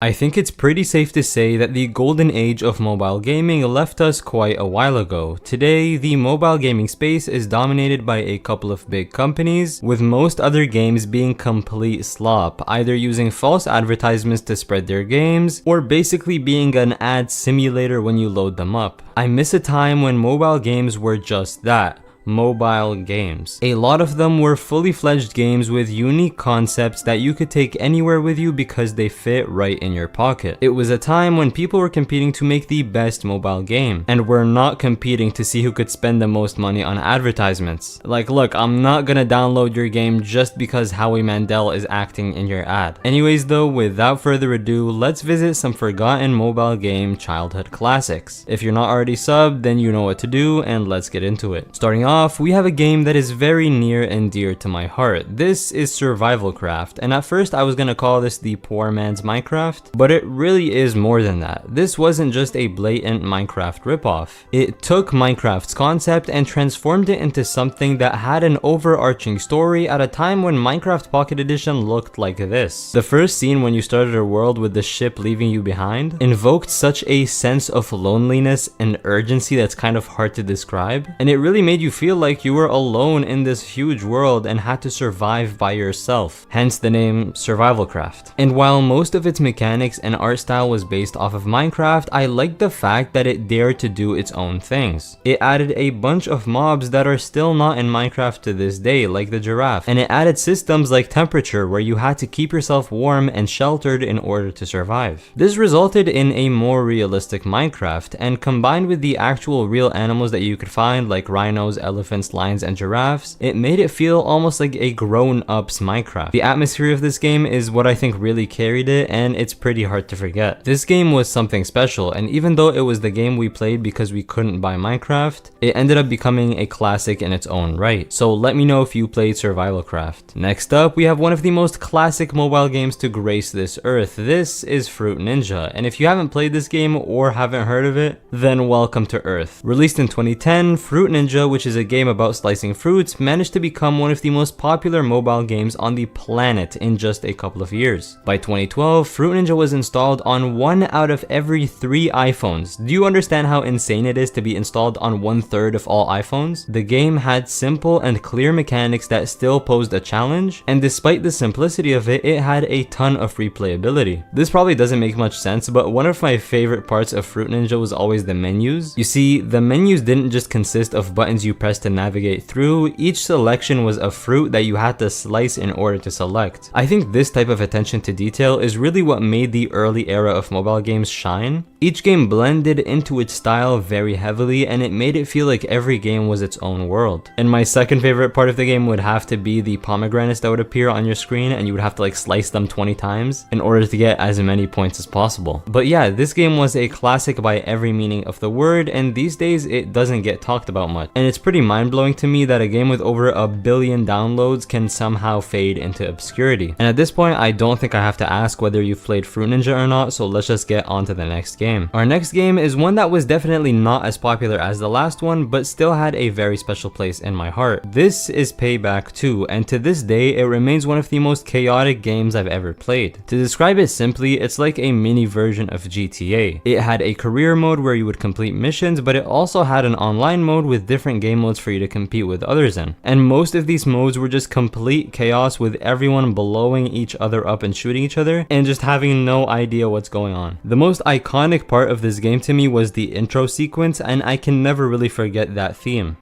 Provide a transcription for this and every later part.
I think it's pretty safe to say that the golden age of mobile gaming left us quite a while ago. Today, the mobile gaming space is dominated by a couple of big companies, with most other games being complete slop, either using false advertisements to spread their games, or basically being an ad simulator when you load them up. I miss a time when mobile games were just that. Mobile games. A lot of them were fully fledged games with unique concepts that you could take anywhere with you because they fit right in your pocket. It was a time when people were competing to make the best mobile game, and were not competing to see who could spend the most money on advertisements. Like, look, I'm not gonna download your game just because Howie Mandel is acting in your ad. Anyways though, without further ado, let's visit some forgotten mobile game childhood classics. If you're not already subbed, then you know what to do, and let's get into it. Starting off, we have a game that is very near and dear to my heart. This is SurvivalCraft, and at first I was gonna call this the poor man's Minecraft, but it really is more than that. This wasn't just a blatant Minecraft ripoff. It took Minecraft's concept and transformed it into something that had an overarching story at a time when Minecraft Pocket Edition looked like this. The first scene when you started a world with the ship leaving you behind invoked such a sense of loneliness and urgency that's kind of hard to describe, and it really made you feel like you were alone in this huge world and had to survive by yourself, hence the name SurvivalCraft. And while most of its mechanics and art style was based off of Minecraft, I liked the fact that it dared to do its own things. It added a bunch of mobs that are still not in Minecraft to this day, like the giraffe, and it added systems like temperature where you had to keep yourself warm and sheltered in order to survive. This resulted in a more realistic Minecraft, and combined with the actual real animals that you could find like rhinos, elephants, lions, and giraffes, it made it feel almost like a grown-ups Minecraft. The atmosphere of this game is what I think really carried it, and it's pretty hard to forget. This game was something special, and even though it was the game we played because we couldn't buy Minecraft, it ended up becoming a classic in its own right. So let me know if you played SurvivalCraft. Next up, we have one of the most classic mobile games to grace this earth. This is Fruit Ninja, and if you haven't played this game or haven't heard of it, then welcome to Earth. Released in 2010, Fruit Ninja, which is a game about slicing fruits, managed to become one of the most popular mobile games on the planet in just a couple of years. By 2012, Fruit Ninja was installed on 1 out of every 3 iPhones. Do you understand how insane it is to be installed on 1/3 of all iPhones? The game had simple and clear mechanics that still posed a challenge, and despite the simplicity of it, it had a ton of replayability. This probably doesn't make much sense, but one of my favorite parts of Fruit Ninja was always the menus. You see, the menus didn't just consist of buttons you pressed to navigate through. Each selection was a fruit that you had to slice in order to select. I think this type of attention to detail is really what made the early era of mobile games shine. Each game blended into its style very heavily, and it made it feel like every game was its own world. And my second favorite part of the game would have to be the pomegranates that would appear on your screen, and you would have to like slice them 20 times in order to get as many points as possible. But yeah, this game was a classic by every meaning of the word, and these days it doesn't get talked about much. And it's pretty mind-blowing to me that a game with over 1 billion downloads can somehow fade into obscurity. And at this point, I don't think I have to ask whether you've played Fruit Ninja or not, so let's just get on to the next game. Our next game is one that was definitely not as popular as the last one, but still had a very special place in my heart. This is Payback 2, and to this day, it remains one of the most chaotic games I've ever played. To describe it simply, it's like a mini version of GTA. It had a career mode where you would complete missions, but it also had an online mode with different game modes for you to compete with others in. And most of these modes were just complete chaos, with everyone blowing each other up and shooting each other and just having no idea what's going on. The most iconic part of this game to me was the intro sequence, and I can never really forget that theme.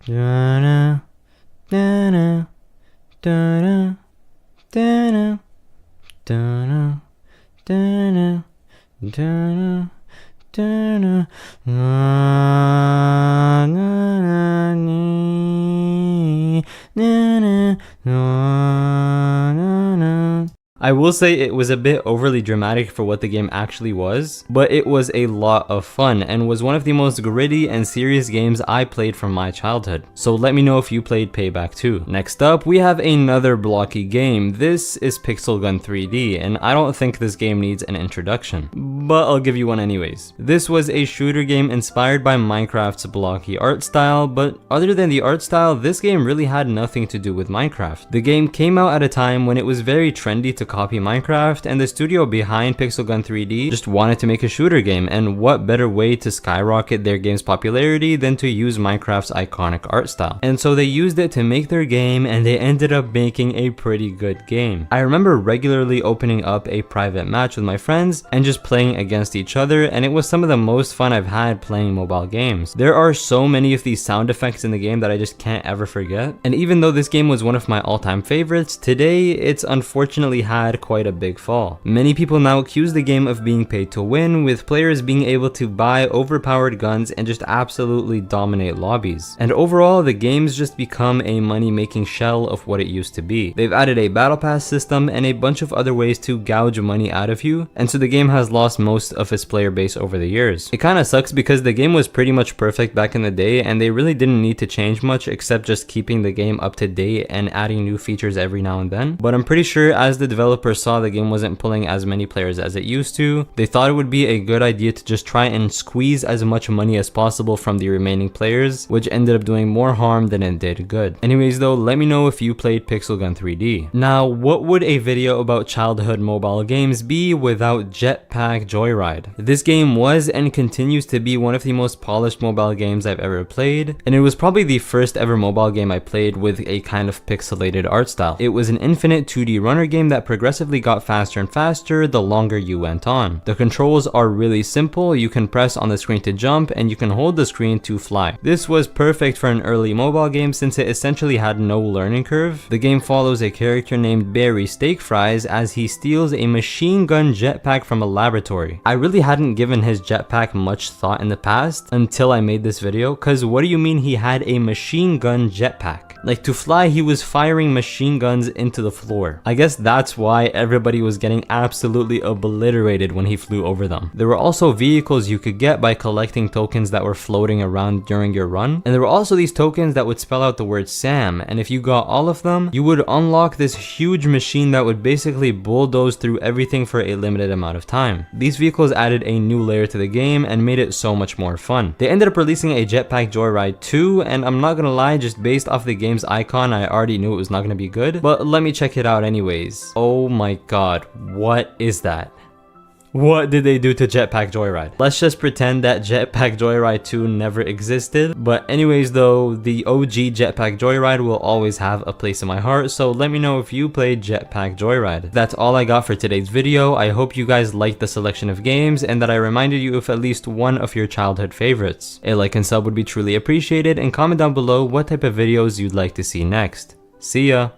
Da-na, da-na, da-na, da-na, da-na, da-na, da-na, da-na, I will say it was a bit overly dramatic for what the game actually was, but it was a lot of fun and was one of the most gritty and serious games I played from my childhood. So let me know if you played Payback 2. Next up, we have another blocky game. This is Pixel Gun 3D, and I don't think this game needs an introduction. but I'll give you one anyways. This was a shooter game inspired by Minecraft's blocky art style, but other than the art style, this game really had nothing to do with Minecraft. The game came out at a time when it was very trendy to copy Minecraft, and the studio behind Pixel Gun 3D just wanted to make a shooter game, and what better way to skyrocket their game's popularity than to use Minecraft's iconic art style. And so they used it to make their game, and they ended up making a pretty good game. I remember regularly opening up a private match with my friends and just playing against each other, and it was some of the most fun I've had playing mobile games. There are so many of these sound effects in the game that I just can't ever forget, and even though this game was one of my all-time favorites, today it's unfortunately had quite a big fall. Many people now accuse the game of being paid to win, with players being able to buy overpowered guns and just absolutely dominate lobbies. And overall, the game's just become a money-making shell of what it used to be. They've added a battle pass system and a bunch of other ways to gouge money out of you, and so the game has lost most of its player base over the years. It kinda sucks because the game was pretty much perfect back in the day, and they really didn't need to change much except just keeping the game up to date and adding new features every now and then. But I'm pretty sure as the developers saw the game wasn't pulling as many players as it used to, they thought it would be a good idea to just try and squeeze as much money as possible from the remaining players, which ended up doing more harm than it did good. Anyways though, let me know if you played Pixel Gun 3D. Now, what would a video about childhood mobile games be without Jetpack Joyride? This game was and continues to be one of the most polished mobile games I've ever played, and it was probably the first ever mobile game I played with a kind of pixelated art style. It was an infinite 2D runner game that progressively got faster and faster the longer you went on. The controls are really simple. You can press on the screen to jump, and you can hold the screen to fly. This was perfect for an early mobile game since it essentially had no learning curve. The game follows a character named Barry Steak Fries as he steals a machine gun jetpack from a laboratory. I really hadn't given his jetpack much thought in the past until I made this video, cause what do you mean he had a machine gun jetpack? Like, to fly, he was firing machine guns into the floor. I guess that's why everybody was getting absolutely obliterated when he flew over them. There were also vehicles you could get by collecting tokens that were floating around during your run, and there were also these tokens that would spell out the word Sam, and if you got all of them, you would unlock this huge machine that would basically bulldoze through everything for a limited amount of time. These vehicles added a new layer to the game and made it so much more fun. They ended up releasing a Jetpack Joyride 2, and I'm not gonna lie, just based off the game's icon, I already knew it was not gonna be good, but let me check it out anyways. Oh my god, what is that? What did they do to Jetpack Joyride? Let's just pretend that Jetpack Joyride 2 never existed. But anyways though, the OG Jetpack Joyride will always have a place in my heart, so let me know if you played Jetpack Joyride. That's all I got for today's video. I hope you guys liked the selection of games and that I reminded you of at least one of your childhood favorites. A like and sub would be truly appreciated, and comment down below what type of videos you'd like to see next. See ya!